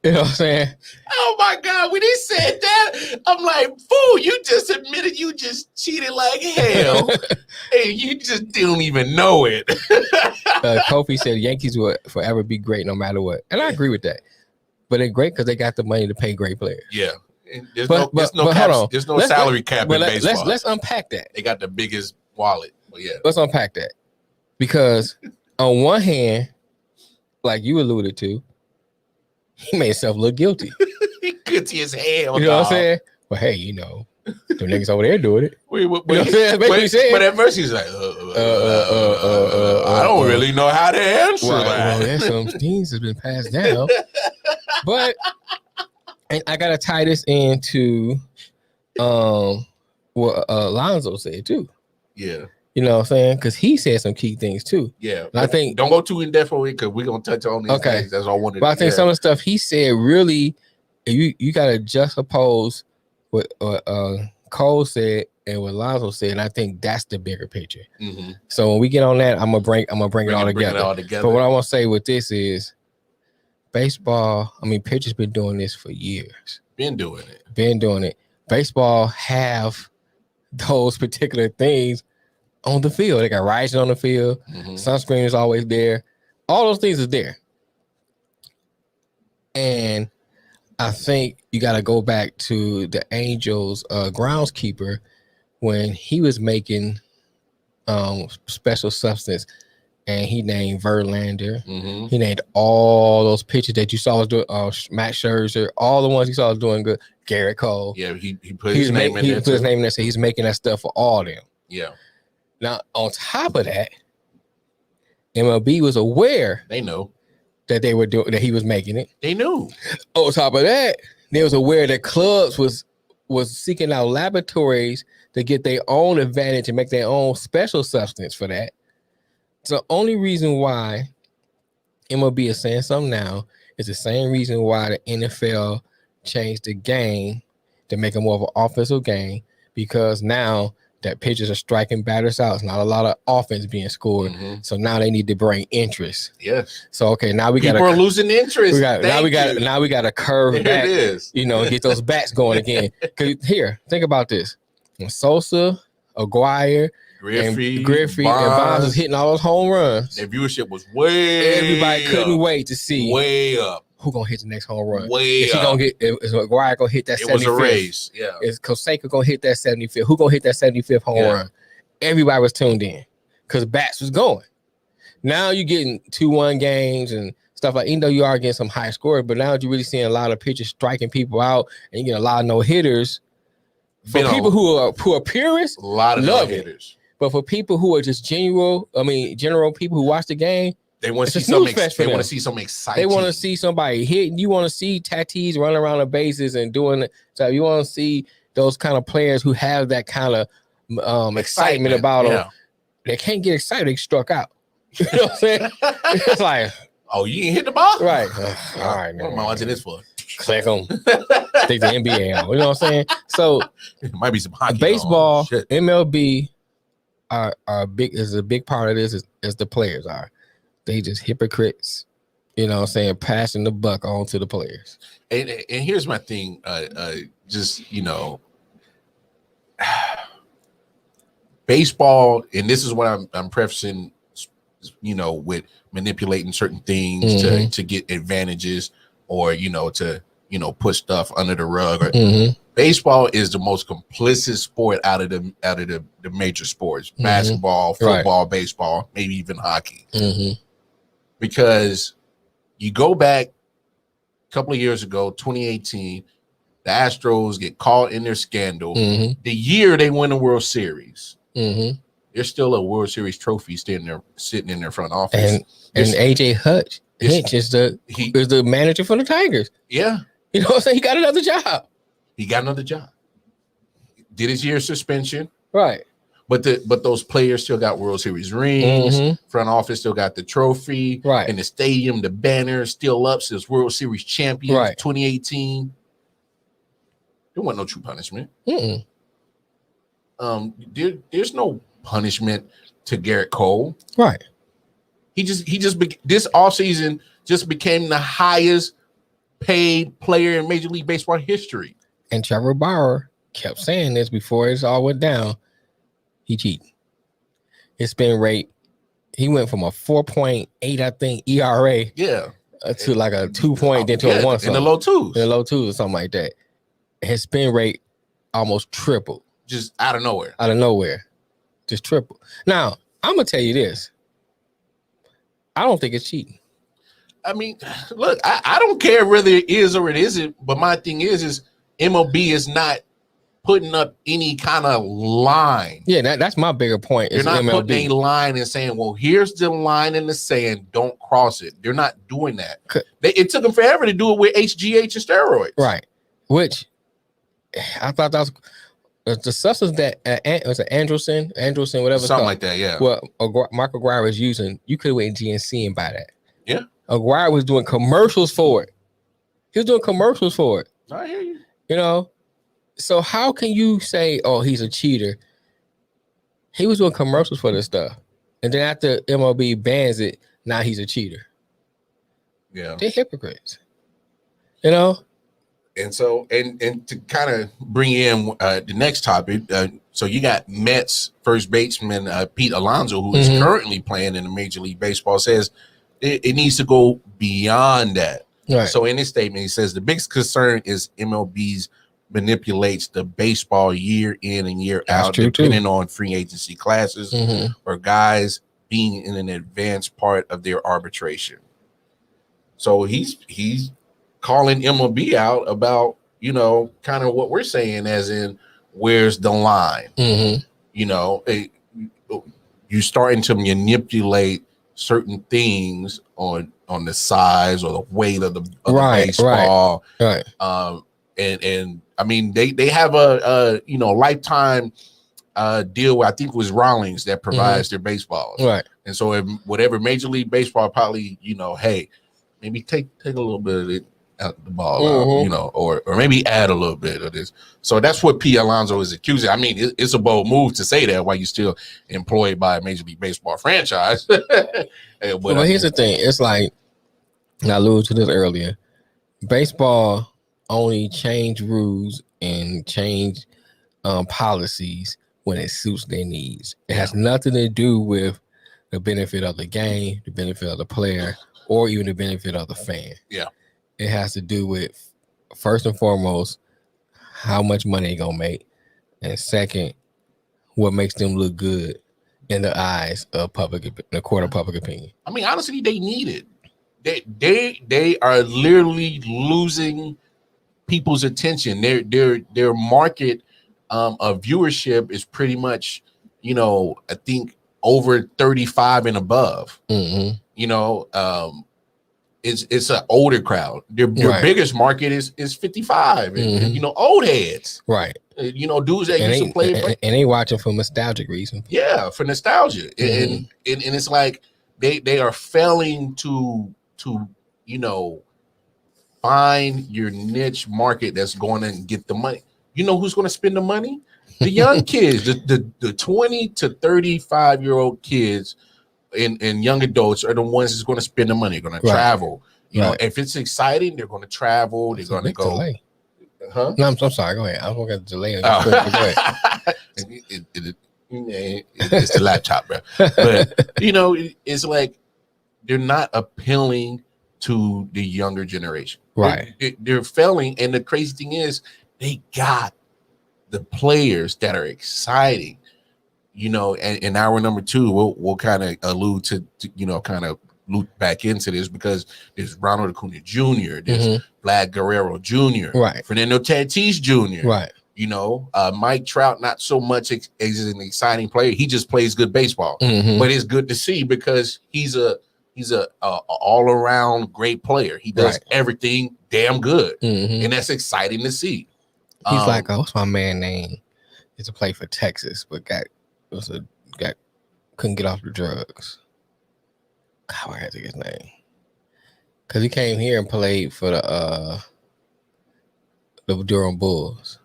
You know what I'm saying? Oh my God, when he said that, I'm like, fool, you just admitted you just cheated like hell. And you just didn't even know it. Kofi said Yankees will forever be great no matter what. And I agree with that. But they're great because they got the money to pay great players. Yeah. There's no salary cap in baseball. Let's unpack that. They got the biggest wallet. But yeah. Let's unpack that. Because on one hand, like you alluded to, he made himself look guilty. He guilty as hell. You know what I'm saying? Well, hey, you know, the niggas over there doing it. But at first he's like, I don't really know how to answer that. Well, there's some things that's been passed down. But and I gotta tie this into what Alonzo said too. Yeah. You know what I'm saying? Because he said some key things too. Yeah. And I think don't go too in depth on it because we're gonna touch on these things. That's all I wanted. But I think some of the stuff he said really, you gotta juxtapose what Cole said and what Lonzo said, and I think that's the bigger picture. So when we get on that, I'm gonna bring it all together. But what I want to say with this is, baseball. I mean, pitchers been doing this for years. Been doing it. Baseball have those particular things on the field. They got rising on the field. Sunscreen is always there. All those things are there. And I think you got to go back to the Angels groundskeeper when he was making special substance, and he named Verlander. He named all those pitchers that you saw was doing. Matt Scherzer, all the ones you saw was doing good. Garrett Cole. Yeah, he put his name in there. He put his name in there, so he's making that stuff for all them. Yeah. Now, on top of that, MLB was aware. They know that they were doing that. He was making it. They knew. On top of that, they was aware that clubs was seeking out laboratories to get their own advantage and make their own special substance for that. So the only reason why MLB is saying something now is the same reason why the NFL changed the game to make it more of an offensive game, because now that pitchers are striking batters out. It's not a lot of offense being scored. So now they need to bring interest. Yes. So okay, now people are losing interest. Now we got to curve there back. It is. You know, get those bats going again. Cause here, think about this: when Sosa, Aguirre, Griffey and Bonds was hitting all those home runs, their viewership was way. Everybody couldn't wait to see way up. Who gonna hit the next home run? Is Aguirre gonna hit that 75th? It was a race. Yeah. Is Koseka gonna hit that 75th? Who gonna hit that 75th home run? Everybody was tuned in because bats was going. Now you're getting 2-1 games and stuff like. Even though you are getting some high scores, but now you're really seeing a lot of pitchers striking people out, and you get a lot of no hitters. For people who are purists, a lot of no hitters. But for people who are just general people who watch the game. They want to see some. They want to see some exciting. They want to see somebody hitting. You want to see Tatis running around the bases and doing. So you want to see those kind of players who have that kind of excitement about them. They can't get excited. They struck out. You know what I'm saying? It's like, oh, you ain't hit the ball, right? All right, man. What am I watching this for? Click them. Take the NBA on. You know what I'm saying? So it might be some hockey. Baseball, MLB are big. Is a big part of this. As the players are. They just hypocrites, you know what I'm saying, passing the buck on to the players. And here's my thing, just, you know, baseball, and this is what I'm prefacing, you know, with manipulating certain things to get advantages or, you know, to, you know, put stuff under the rug. Or, baseball is the most complicit sport out of the major sports, basketball, football, baseball, maybe even hockey. Because you go back couple of years ago, 2018, the Astros get caught in their scandal. The year they win the World Series, there's still a World Series trophy sitting in their front office. And AJ Hinch is the manager for the Tigers. Yeah. You know what I'm saying? He got another job. Did his year suspension. Right. But those players still got World Series rings. Front office still got the trophy. Right. In the stadium, the banner still up, says World Series champions 2018. There wasn't no true punishment. There's no punishment to Garrett Cole. Right. He just this offseason just became the highest paid player in Major League Baseball history. And Trevor Bauer kept saying this before it all went down. He cheated. His spin rate, he went from a 4.8, I think, ERA. Yeah. To like a 2 point, then to a 1. In the low twos. In the low twos or something like that. His spin rate almost tripled. Just out of nowhere. Just tripled. Now, I'm going to tell you this. I don't think it's cheating. I mean, look, I don't care whether it is or it isn't, but my thing is MLB is not putting up any kind of line. Yeah, that's my bigger point. They're not MLB. putting a line and saying, well, here's the line in the sand, don't cross it. They're not doing that. It took them forever to do it with HGH and steroids. Right. Which I thought that was the substance that was it Andrelson, whatever. Something like that, yeah. Well, Mark Aguirre was using, you could have went GNC and buy that. Yeah. Aguirre was doing commercials for it. I hear you. You know, so how can you say, oh, he's a cheater? He was doing commercials for this stuff. And then after MLB bans it, now he's a cheater. Yeah. They're hypocrites. You know? And so, and to kind of bring in the next topic, so you got Mets first baseman Pete Alonso, who is currently playing in the Major League Baseball, says it needs to go beyond that. Right. So in his statement, he says the biggest concern is MLB's manipulates the baseball year in and year out, depending on free agency classes or guys being in an advanced part of their arbitration. So he's calling MLB out about, you know, kind of what we're saying, as in, where's the line? You know, you're starting to manipulate certain things on the size or the weight of the baseball. Right. And I mean, they have a lifetime deal with, I think it was Rawlings that provides their baseballs. Right. And so whatever Major League Baseball probably, hey, maybe take a little bit of it out the ball, out, or maybe add a little bit of this. So that's what P. Alonso is accusing. I mean, it's a bold move to say that while you're still employed by a Major League Baseball franchise. But here's the thing. It's like, I alluded to this earlier, baseball only change rules and change policies when it suits their needs. It has nothing to do with the benefit of the game, the benefit of the player, or even the benefit of the fan. Yeah. It has to do with, first and foremost, how much money they're going to make. And second, what makes them look good in the eyes of the court of public opinion. I mean, honestly, they need it. They are literally losing people's attention. Their market of viewership is pretty much, I think over 35 and above. It's an older crowd. Their biggest market is 55 and old heads. Right. Dudes that used to play and they watching for nostalgic reasons. Yeah, for nostalgia. And it's like they are failing to find your niche market that's going to get the money. You know who's going to spend the money? The young kids, the 20 to 35-year-old kids and young adults are the ones that's going to spend the money, going to travel. You know, if it's exciting, they're going to travel. They're going to go. Delay. Huh? No, I'm sorry. Go ahead. I was going to delay. Go ahead. It's the laptop, bro. But it's like they're not appealing to the younger generation. Right. They're failing, and the crazy thing is, they got the players that are exciting. And in hour number 2, we'll kind of allude to kind of loop back into this because there's Ronald Acuna Jr., there's Vlad Guerrero Jr., right? Fernando Tatis Jr., right? You know, Mike Trout, not so much as an exciting player. He just plays good baseball, but it's good to see because he's a all around great player. He does everything damn good, and that's exciting to see. He's like, what's my man name? He's a play for Texas, but couldn't get off the drugs. God, I had to get his name because he came here and played for the Durham Bulls.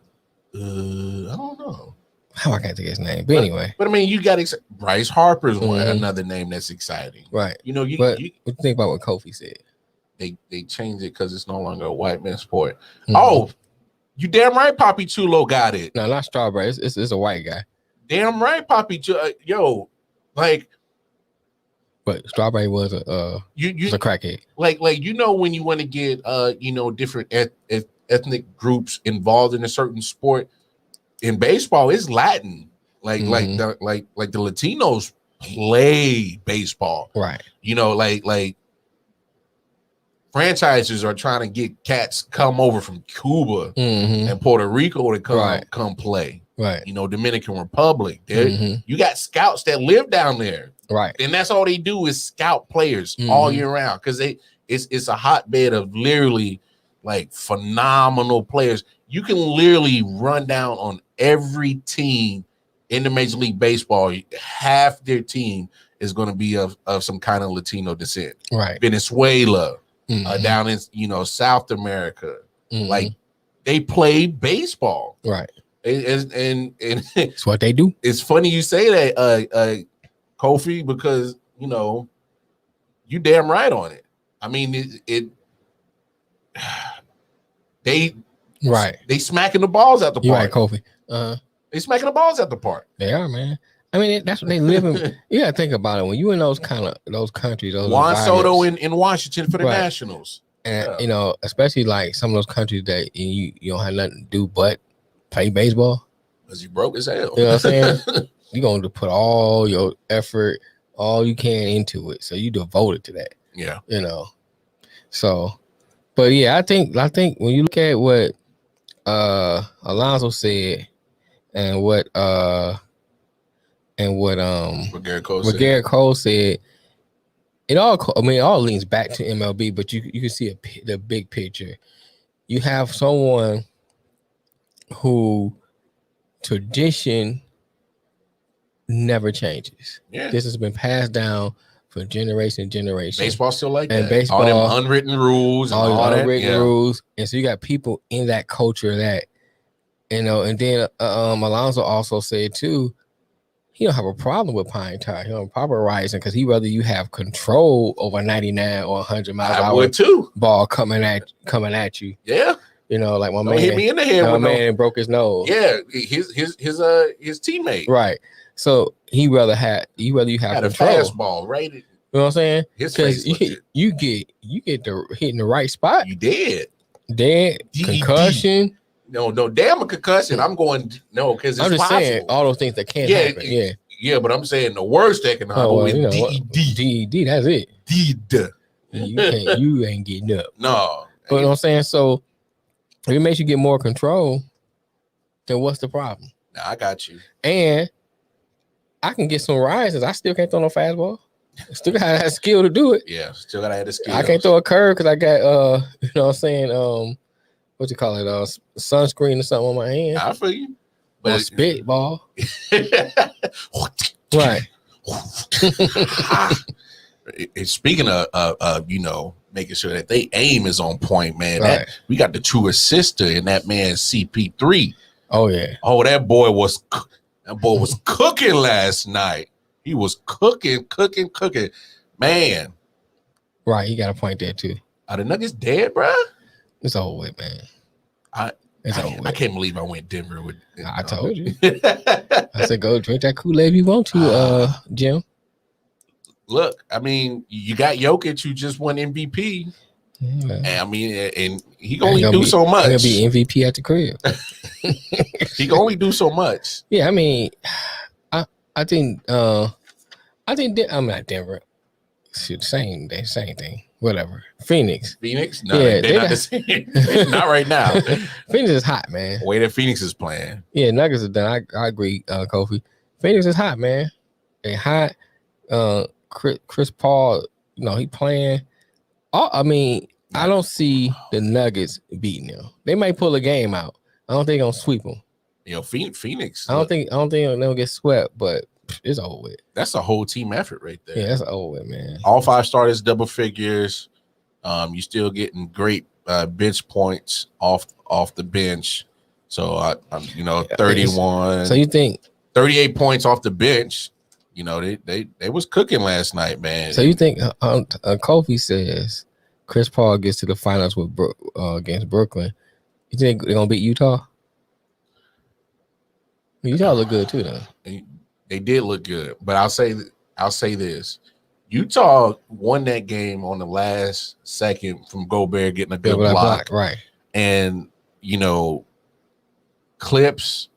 I don't know how I can't think of his name, but anyway. But I mean, you got Bryce Harper's one another name that's exciting, right? You know, what do you think about what Kofi said? They changed it because it's no longer a white man's sport. Oh, you damn right, Papi Chulo got it. No, not Strawberry. It's a white guy. Damn right, Papi Chulo. Yo, like, but Strawberry was was a crackhead. Like you know, when you want to get different ethnic groups involved in a certain sport. In baseball, it's Latin. Like the Latinos play baseball. Right. You know, like franchises are trying to get cats come over from Cuba and Puerto Rico to come play. Right. You know, Dominican Republic. You got scouts that live down there. Right. And that's all they do is scout players all year round because it's a hotbed of literally like phenomenal players. You can literally run down on every team in the Major League Baseball. Half their team is going to be of some kind of Latino descent. Right. Venezuela, down in South America, like they play baseball. Right. And it's what they do. It's funny you say that, Kofi, because you damn right on it. I mean, they smacking the balls at the park. You right, Kofi. They smacking the balls at the park. They are, man. I mean, that's what they live in. You gotta think about it. When you in those countries, those Juan Soto in Washington for the Nationals, and especially like some of those countries that you don't have nothing to do but play baseball. Because you broke as hell. You know what I'm saying? You're going to put all your effort, all you can into it. So you devoted to that. Yeah. So, but yeah, I think when you look at what Alonso said and what Garrett Cole said, it all leans back to MLB, but you can see the big picture. You have someone who tradition never changes. Yeah. This has been passed down for generation and generation. Baseball still like and that. Baseball, all them unwritten rules and all that. Unwritten rules. And so you got people in that culture that, and then Alonso also said too, he don't have a problem with pine tar. He don't have a problem with rising because he rather you have control over 99 or 100 miles an hour too. Ball coming at you. Yeah. Like my don't man hit me in the head. My man broke his nose. Yeah, his teammate. Right. So he rather you have a control. fastball, right? You know what I'm saying? Because you get the hitting the right spot. You did. Concussion. No, damn a concussion. I'm going because I'm just possible. saying all those things that can't happen. Yeah, but I'm saying the worst that can happen is DED. DED, that's it. DED. You ain't getting up. No. But you know what I'm saying? So if it makes you get more control, then what's the problem? Nah, I got you. And I can get some rises. I still can't throw no fastball. Still gotta have skill to do it. Yeah, still gotta have the skill. I can't throw a curve because I got you know what I'm saying, what you call it, sunscreen or something on my hand. I feel you. But or spitball. Right. Speaking of making sure that they aim is on point, man. Right. We got the true assister in that man CP3. Oh yeah. Oh, that boy was cooking last night. He was cooking. Man. Right, you got a point there too. Are the Nuggets dead, bro? It's over with, man. I can't believe I went Denver with. I told you. I said, go drink that Kool-Aid if you want to, Jim. Look, I mean, you got Jokic who just won MVP. Yeah. And I mean, and he can only do so much. He's gonna be MVP at the crib. He can only do so much. Yeah, I mean, I think I'm not Denver. same thing. Whatever. Phoenix. No, yeah, they're not the same. Not right now. Phoenix is hot, man. The way that Phoenix is playing. Yeah, Nuggets are done. I agree, Kofi. Phoenix is hot, man. They hot. Chris Paul, he playing. I mean, I don't see the Nuggets beating them. They might pull a game out. I don't think they're gonna sweep them. Phoenix. I don't think they'll get swept, but it's over with. That's a whole team effort right there. Yeah, that's over with, man. All 5 starters, double figures. You still getting great bench points off the bench. So 31. So you think 38 points off the bench? They was cooking last night, man. So you think Kofi says Chris Paul gets to the finals with against Brooklyn? You think they're gonna beat Utah? Utah look good too, though. They did look good, but I'll say this: Utah won that game on the last second from Gobert getting a good block, right? And Clips.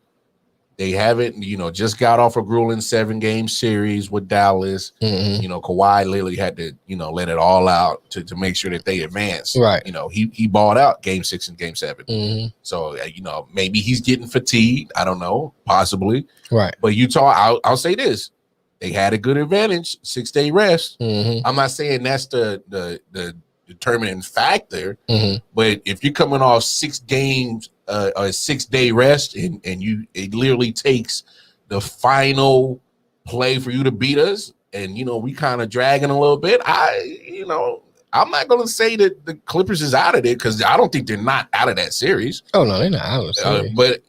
They haven't, just got off a grueling 7-game series with Dallas. Mm-hmm. Kawhi literally had to, let it all out to make sure that they advance. Right. He balled out game 6 and game 7. Mm-hmm. So, maybe he's getting fatigued. I don't know, possibly. Right. But Utah, I'll say this. They had a good advantage, 6-day rest. Mm-hmm. I'm not saying that's the determining factor, mm-hmm. but if you're coming off 6 games, a 6-day rest, and it literally takes the final play for you to beat us, and we kind of dragging a little bit. I'm not going to say that the Clippers is out of it, because I don't think they're not out of that series. Oh no, they're not out of the series. But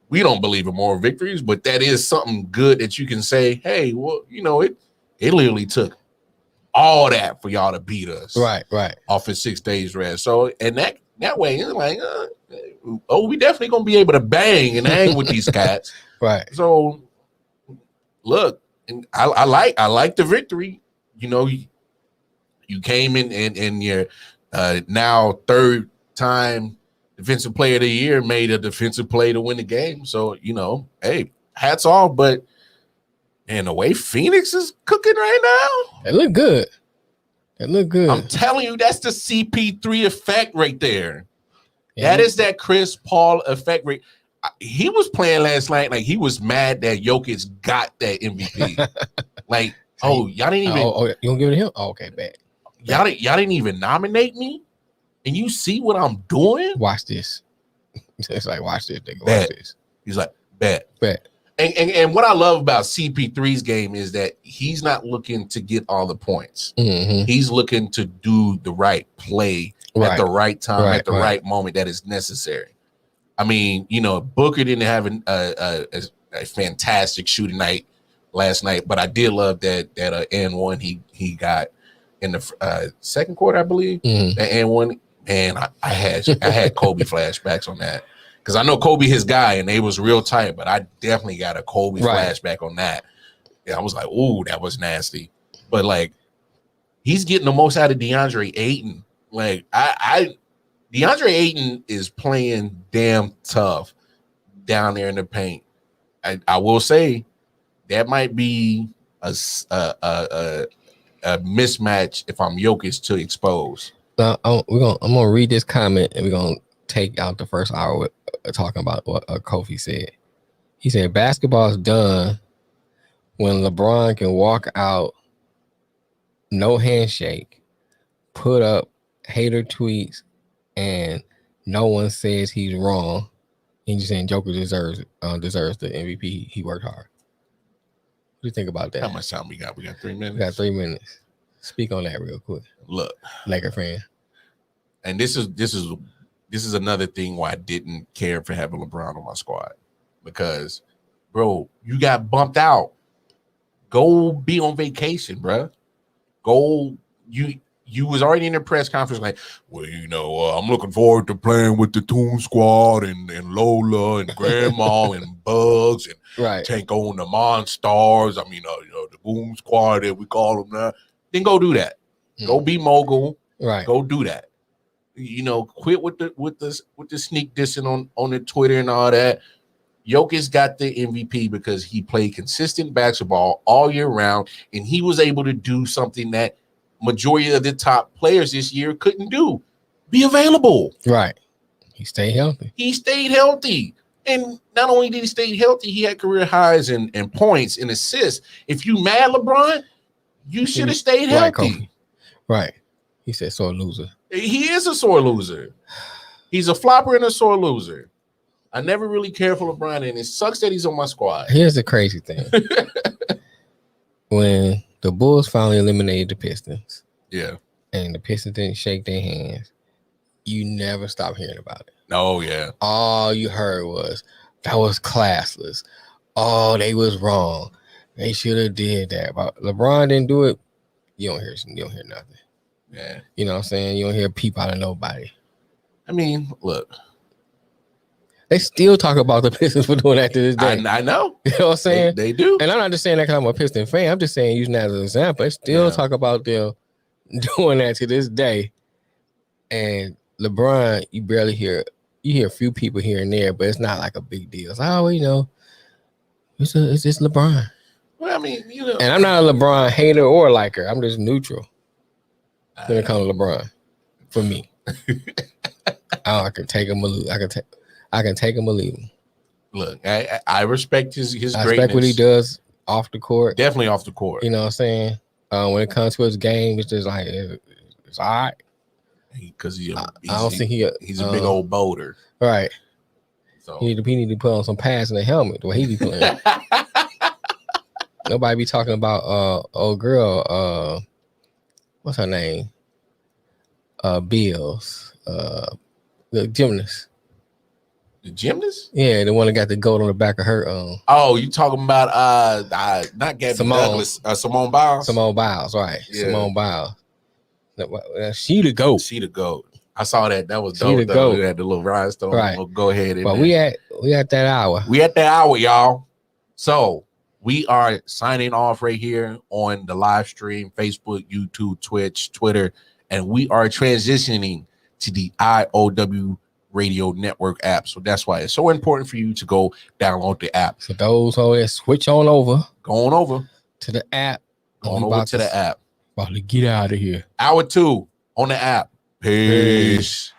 we don't believe in more victories, but that is something good that you can say, hey, well, it literally took all that for y'all to beat us, right, off of 6 days rest. So, and that way, it's like, we definitely gonna be able to bang and hang with these cats, right? So, look, and I like the victory. You came in and your now 3rd time defensive player of the year made a defensive play to win the game. So, hey, hats off. But and the way Phoenix is cooking right now, they look good. I'm telling you, that's the CP3 effect right there. Yeah. That is that Chris Paul effect. He was playing last night like he was mad that Jokic got that MVP. Like, y'all didn't even. Oh, you gonna give it to him? Oh, okay, bet. Y'all didn't even nominate me, and you see what I'm doing. Watch this. It's like watch this. Nigga. Bet. Watch this. He's like bet. And what I love about CP3's game is that he's not looking to get all the points. Mm-hmm. He's looking to do the right play at the right time, at the right moment that is necessary. I mean, Booker didn't have a fantastic shooting night last night, but I did love that N1 he got in the second quarter, I believe. Mm-hmm. That N1, man, I had Kobe flashbacks on that. Because I know Kobe, his guy, and they was real tight, but I definitely got a Kobe flashback on that. Yeah, I was like, ooh, that was nasty. But like, he's getting the most out of DeAndre Ayton. Like, DeAndre Ayton is playing damn tough down there in the paint. I will say that might be a mismatch if I'm Jokic to expose. Now, I'm gonna read this comment and we're gonna take out the first hour with talking about what Kofi said. He said basketball's done when LeBron can walk out, no handshake, put up hater tweets, and no one says he's wrong. And you're saying Joker deserves the MVP. He worked hard. What do you think about that? How much time we got? We got 3 minutes. We got 3 minutes. Speak on that real quick. Look, Laker fan. And this is another thing why I didn't care for having LeBron on my squad, because, bro, you got bumped out. Go be on vacation, bro. Go. You was already in the press conference like, well, I'm looking forward to playing with the Toon Squad and Lola and Grandma and Bugs and Tanko and the Monstars. I mean, the Boom Squad that we call them now. Then go do that. Go be mogul. Right. Go do that. Quit with the sneak dissing on the Twitter and all that. Jokic got the MVP because he played consistent basketball all year round, and he was able to do something that majority of the top players this year couldn't do: be available. Right. He stayed healthy. He stayed healthy. And not only did he stay healthy, he had career highs in points and assists. If you mad LeBron, you should have stayed healthy. Right. He said sore loser. He is a sore loser. He's a flopper and a sore loser. I never really cared for LeBron, and it sucks that he's on my squad. Here's the crazy thing. When the Bulls finally eliminated the Pistons, and the Pistons didn't shake their hands, you never stop hearing about it. Oh, yeah. All you heard was, that was classless. Oh, they was wrong. They should have did that. But LeBron didn't do it. You don't hear nothing. Yeah. You know what I'm saying? You don't hear a peep out of nobody. I mean, look. They still talk about the Pistons for doing that to this day. I know. You know what I'm saying? They do. And I'm not just saying that because I'm a Piston fan. I'm just saying, using that as an example. They still talk about them doing that to this day. And LeBron, you barely hear. You hear a few people here and there, but it's not like a big deal. It's it's just LeBron. Well, I mean, And I'm not a LeBron hater or liker. I'm just neutral when it comes to LeBron. For me, I can take him or lose. I can take him or leave him. Look, I respect his greatness. I respect what he does off the court. Definitely off the court. You know what I'm saying? When it comes to his game, it's just like it's all right. Because I don't think he's a big old boulder. Right. So he need to put on some pads and a helmet the way he be playing. Nobody be talking about old girl, what's her name? Bills. The gymnast. The gymnast? Yeah, the one that got the gold on the back of her. Oh, you talking about not Gabby Douglas, Simone Biles? Simone Biles, right? Yeah. Simone Biles. She the GOAT. She the GOAT. I saw that. That was dope. Though. We had the little rhinestone. Right. We'll go ahead. But we at that hour. We at that hour, y'all. So we are signing off right here on the live stream, Facebook, YouTube, Twitch, Twitter, and we are transitioning to the I.O.W. Radio Network app. So that's why it's so important for you to go download the app. For those who switch on over. Going over to the app. Going over to the app. About to get out of here. Hour 2 on the app. Peace.